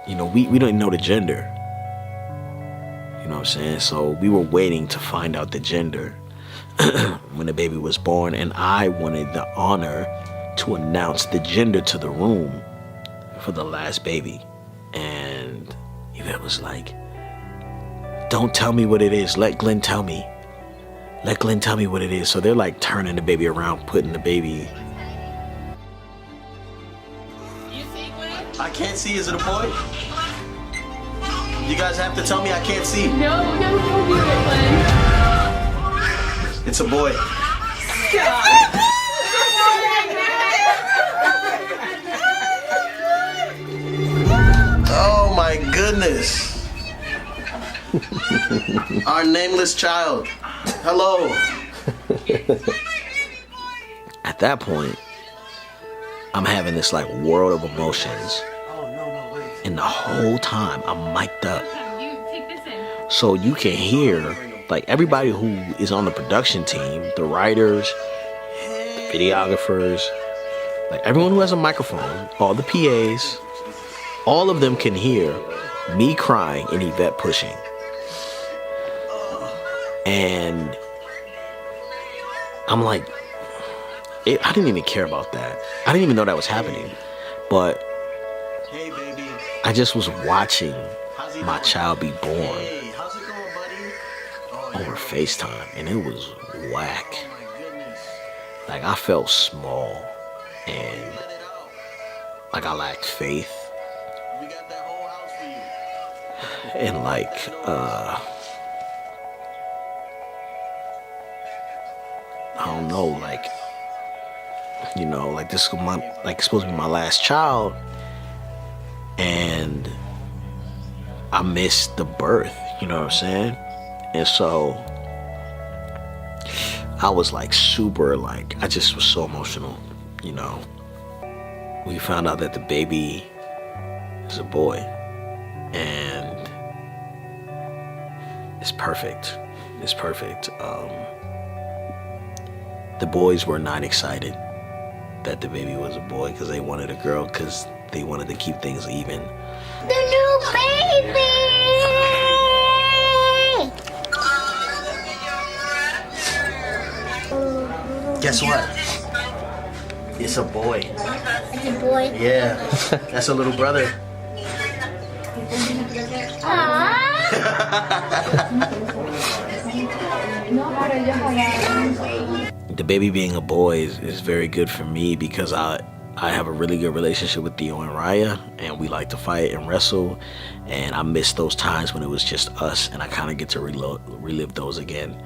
we didn't know the gender. You know what I'm saying? So we were waiting to find out the gender when the baby was born, and I wanted the honor to announce the gender to the room for the last baby. And Yvette was like, don't tell me what it is. Let Glenn tell me. Let Glenn tell me what it is. So they're like turning the baby around, putting the baby. You see, Glenn? I can't see. Is it a boy? You guys have to tell me I can't see. No, don't do it, Glenn. It's a boy. God. Oh my goodness. Our nameless child. Hello. At that point, I'm having this like world of emotions. And the whole time I'm mic'd up. You take this in. So you can hear like everybody who is on the production team, the writers, the videographers, like everyone who has a microphone, all the PAs, all of them can hear me crying and Yvette pushing. And I'm like, I didn't even care about that. I didn't even know that was happening. But Hey, baby. I just was watching my child be born Hey, how's it going, buddy? over FaceTime, and it was whack. Oh my goodness. Like I felt small and Let it out. like I lacked faith We got that whole house for you. and like I don't know, like like this is supposed to be my last child, and I missed the birth, you know what I'm saying? And so I was like super, like I just was so emotional, We found out that the baby is a boy, and it's perfect. It's perfect. The boys were not excited that the baby was a boy because they wanted a girl because they wanted to keep things even. The new baby! Guess what? It's a boy. It's a boy. Yeah. That's a little brother. Aww. The baby being a boy is very good for me because I have a really good relationship with Theo and Raya, and we like to fight and wrestle, and I miss those times when it was just us, and I kind of get to relive those again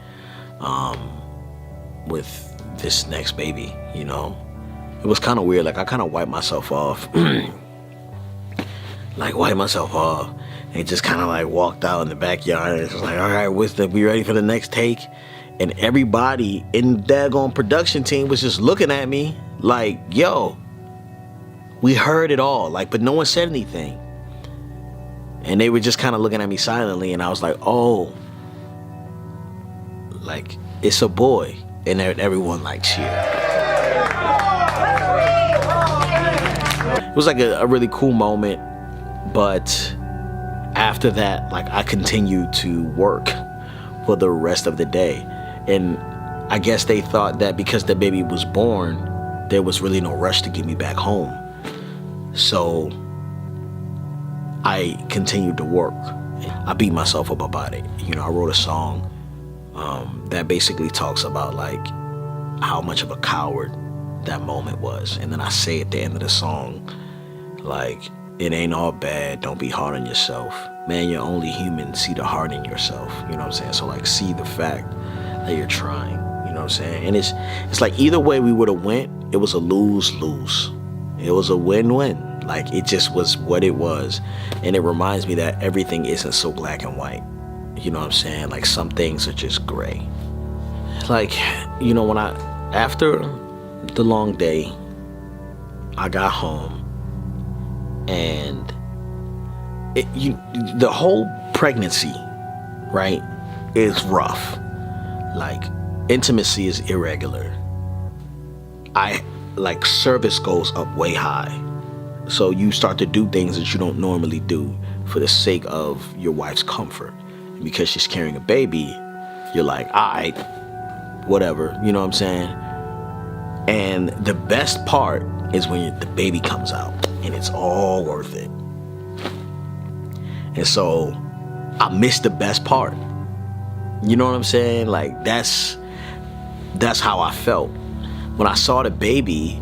with this next baby, It was kind of weird. Like I kind of wiped myself off. And just kind of like walked out in the backyard and it was like, all right, we ready for the next take? And everybody in the daggone production team was just looking at me like, yo, we heard it all, like, but no one said anything. And they were just kind of looking at me silently, and I was like, oh, like, it's a boy. And everyone like cheered. It was like a really cool moment, but after that, like, I continued to work for the rest of the day. And I guess they thought that because the baby was born, there was really no rush to get me back home. So I continued to work. I beat myself up about it. I wrote a song that basically talks about like how much of a coward that moment was. And then I say at the end of the song, like, it ain't all bad, don't be hard on yourself. Man, you're only human, see the heart in yourself. You know what I'm saying? So like, see the fact that you're trying, you know what I'm saying? And it's like either way we would have went, it was a lose-lose. It was a win-win. Like, it just was what it was. And it reminds me that everything isn't so black and white. You know what I'm saying? Like, some things are just gray. Like, after the long day, I got home, and the whole pregnancy, right, is rough. Like, intimacy is irregular. Service goes up way high. So you start to do things that you don't normally do for the sake of your wife's comfort. And because she's carrying a baby, you're like, all right, whatever, you know what I'm saying? And the best part is when the baby comes out and it's all worth it. And so I missed the best part. You know what I'm saying? Like that's how I felt. When I saw the baby,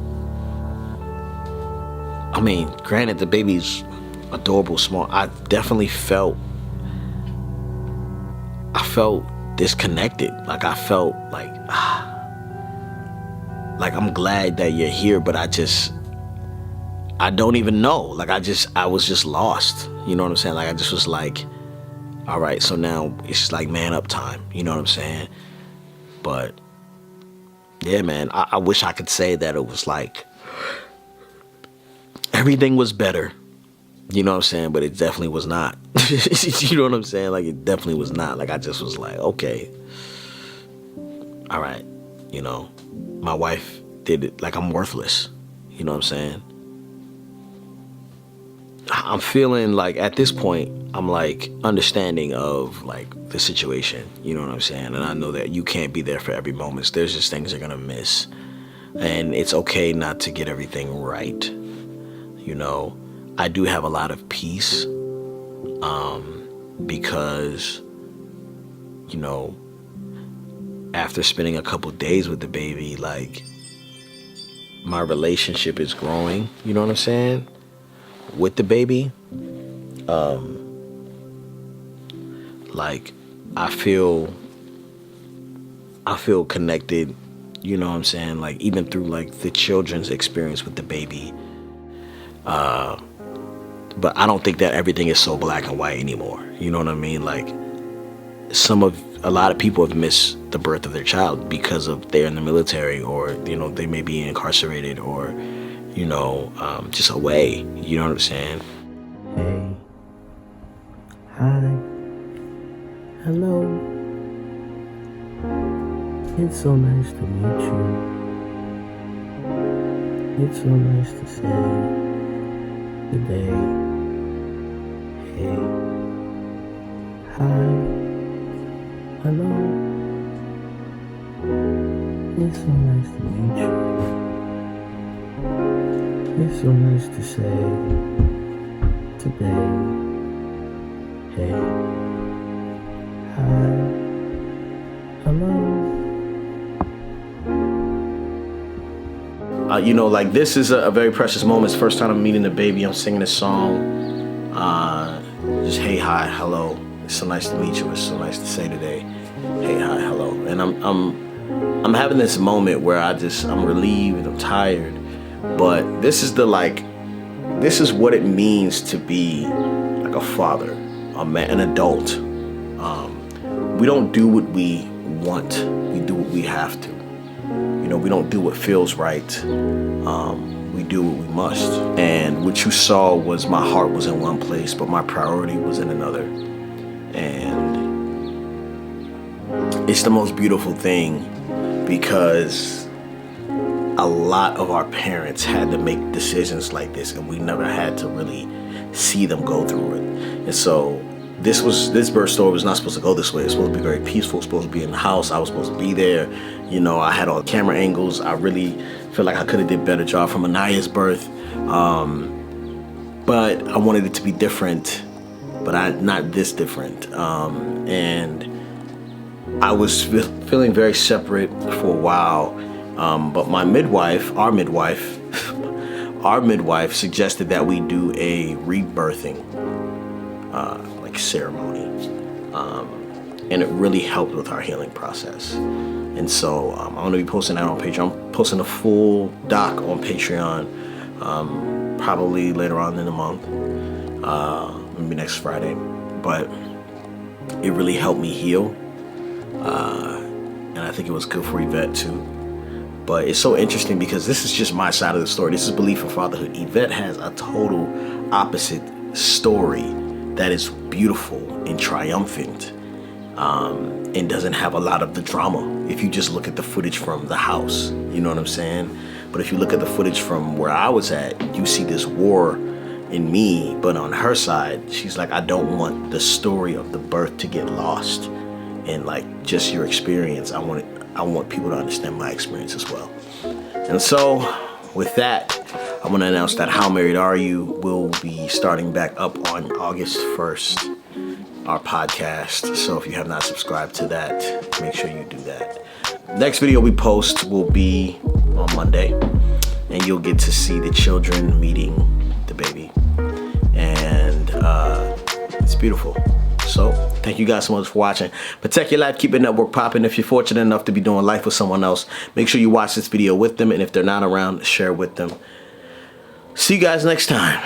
I mean, granted the baby's adorable, small. I definitely felt disconnected. Like I felt like I'm glad that you're here, but I don't even know. Like I was just lost. You know what I'm saying? Like I just was like, all right, so now it's like man up time. You know what I'm saying? But yeah, man, I wish I could say that it was like everything was better. You know what I'm saying? But it definitely was not. You know what I'm saying? Like it definitely was not. Like I just was like, okay, all right, you know, my wife did it. Like I'm worthless. You know what I'm saying? I'm feeling like at this point, I'm like understanding of like the situation. You know what I'm saying? And I know that you can't be there for every moment. There's just things you're gonna miss. And it's okay not to get everything right. You know, I do have a lot of peace because, you know, after spending a couple days with the baby, like my relationship is growing, you know what I'm saying, with the baby. Like I feel connected, you know what I'm saying, like even through like the children's experience with the baby. But I don't think that everything is so black and white anymore. You know what I mean? Like a lot of people have missed the birth of their child because of they're in the military, or, you know, they may be incarcerated, or, you know, just away. You know what I'm saying? Hey. Hi. Hello. It's so nice to meet you. It's so nice to say good day. Hey. Hi. Hello. It's so nice to meet you. It's so nice to say today. Hey. Hi. Hello. You know, like this is a very precious moment. It's the first time I'm meeting the baby. I'm singing a song. Just hey, hi, hello. It's so nice to meet you. It's so nice to say today, hey, hi, hello. And I'm having this moment where I'm relieved, I'm tired, but this is what it means to be like a father, a man, an adult. We don't do what we want. We do what we have to. You know, we don't do what feels right. We do what we must. And what you saw was my heart was in one place, but my priority was in another. And it's the most beautiful thing, because a lot of our parents had to make decisions like this, and we never had to really see them go through it. And so this birth story was not supposed to go this way. It's supposed to be very peaceful. It's supposed to be in the house. I was supposed to be there. You know, I had all the camera angles. I really feel like I could have did a better job from Anaya's birth. But I wanted it to be different, but not this different. And I was feeling very separate for a while. But our midwife suggested that we do a rebirthing ceremony, and it really helped with our healing process. And so I'm going to be posting that on Patreon. I'm posting a full doc on Patreon probably later on in the month, maybe next Friday. But it really helped me heal, and I think it was good for Yvette too. But it's so interesting because this is just my side of the story. This is Belief in Fatherhood. Yvette has a total opposite story that is beautiful and triumphant, and doesn't have a lot of the drama if you just look at the footage from the house. You know what I'm saying? But if you look at the footage from where I was at, you see this war in me. But on her side, she's like, I don't want the story of the birth to get lost in like just your experience. I want people to understand my experience as well. And so with that, I want to announce that How Married Are You will be starting back up on August 1st, our podcast. So if you have not subscribed to that, make sure you do that. Next video we post will be on Monday, and you'll get to see the children meeting the baby. And it's beautiful. So thank you guys so much for watching. Protect your life, keep your network popping. If you're fortunate enough to be doing life with someone else, make sure you watch this video with them. And if they're not around, share it with them. See you guys next time.